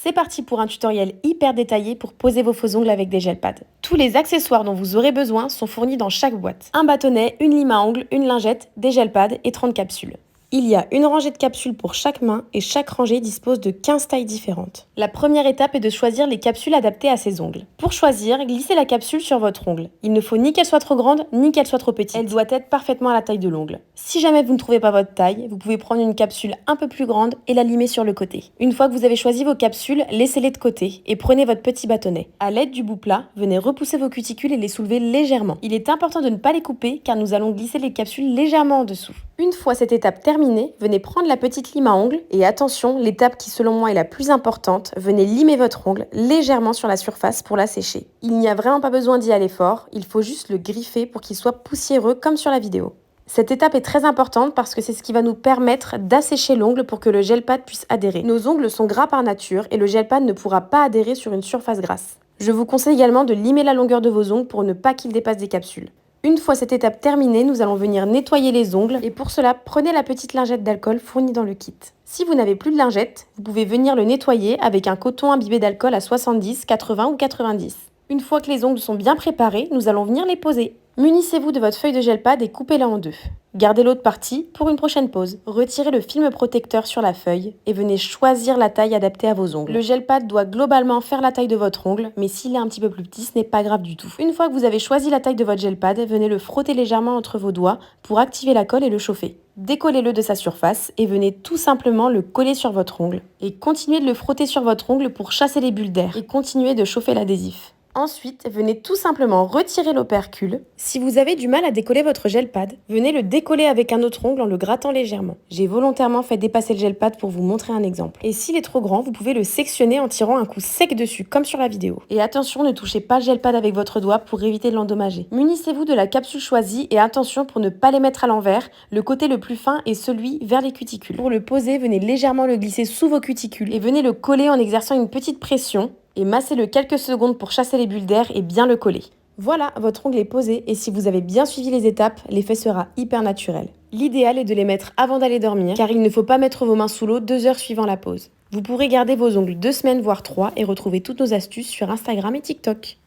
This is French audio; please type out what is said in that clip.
C'est parti pour un tutoriel hyper détaillé pour poser vos faux ongles avec des gel pads. Tous les accessoires dont vous aurez besoin sont fournis dans chaque boîte. Un bâtonnet, une lime à ongles, une lingette, des gel pads et 30 capsules. Il y a une rangée de capsules pour chaque main et chaque rangée dispose de 15 tailles différentes. La première étape est de choisir les capsules adaptées à ses ongles. Pour choisir, glissez la capsule sur votre ongle. Il ne faut ni qu'elle soit trop grande, ni qu'elle soit trop petite. Elle doit être parfaitement à la taille de l'ongle. Si jamais vous ne trouvez pas votre taille, vous pouvez prendre une capsule un peu plus grande et la limer sur le côté. Une fois que vous avez choisi vos capsules, laissez-les de côté et prenez votre petit bâtonnet. À l'aide du bout plat, venez repousser vos cuticules et les soulever légèrement. Il est important de ne pas les couper car nous allons glisser les capsules légèrement en dessous. Une fois cette étape terminée, venez prendre la petite lime à ongles et attention, l'étape qui selon moi est la plus importante, venez limer votre ongle légèrement sur la surface pour la sécher. Il n'y a vraiment pas besoin d'y aller fort, il faut juste le griffer pour qu'il soit poussiéreux comme sur la vidéo. Cette étape est très importante parce que c'est ce qui va nous permettre d'assécher l'ongle pour que le gel pad puisse adhérer. Nos ongles sont gras par nature et le gel pad ne pourra pas adhérer sur une surface grasse. Je vous conseille également de limer la longueur de vos ongles pour ne pas qu'ils dépassent des capsules. Une fois cette étape terminée, nous allons venir nettoyer les ongles et pour cela, prenez la petite lingette d'alcool fournie dans le kit. Si vous n'avez plus de lingette, vous pouvez venir le nettoyer avec un coton imbibé d'alcool à 70, 80 ou 90. Une fois que les ongles sont bien préparés, nous allons venir les poser. Munissez-vous de votre feuille de gel pad et coupez-la en deux. Gardez l'autre partie pour une prochaine pause. Retirez le film protecteur sur la feuille et venez choisir la taille adaptée à vos ongles. Le gel pad doit globalement faire la taille de votre ongle, mais s'il est un petit peu plus petit, ce n'est pas grave du tout. Une fois que vous avez choisi la taille de votre gel pad, venez le frotter légèrement entre vos doigts pour activer la colle et le chauffer. Décollez-le de sa surface et venez tout simplement le coller sur votre ongle. Et continuez de le frotter sur votre ongle pour chasser les bulles d'air et continuez de chauffer l'adhésif. Ensuite, venez tout simplement retirer l'opercule. Si vous avez du mal à décoller votre gel pad, venez le décoller avec un autre ongle en le grattant légèrement. J'ai volontairement fait dépasser le gel pad pour vous montrer un exemple. Et s'il est trop grand, vous pouvez le sectionner en tirant un coup sec dessus, comme sur la vidéo. Et attention, ne touchez pas le gel pad avec votre doigt pour éviter de l'endommager. Munissez-vous de la capsule choisie et attention pour ne pas les mettre à l'envers, le côté le plus fin est celui vers les cuticules. Pour le poser, venez légèrement le glisser sous vos cuticules et venez le coller en exerçant une petite pression. Et massez-le quelques secondes pour chasser les bulles d'air et bien le coller. Voilà, votre ongle est posé et si vous avez bien suivi les étapes, l'effet sera hyper naturel. L'idéal est de les mettre avant d'aller dormir car il ne faut pas mettre vos mains sous l'eau 2 heures suivant la pause. Vous pourrez garder vos ongles 2 semaines voire 3 et retrouver toutes nos astuces sur Instagram et TikTok.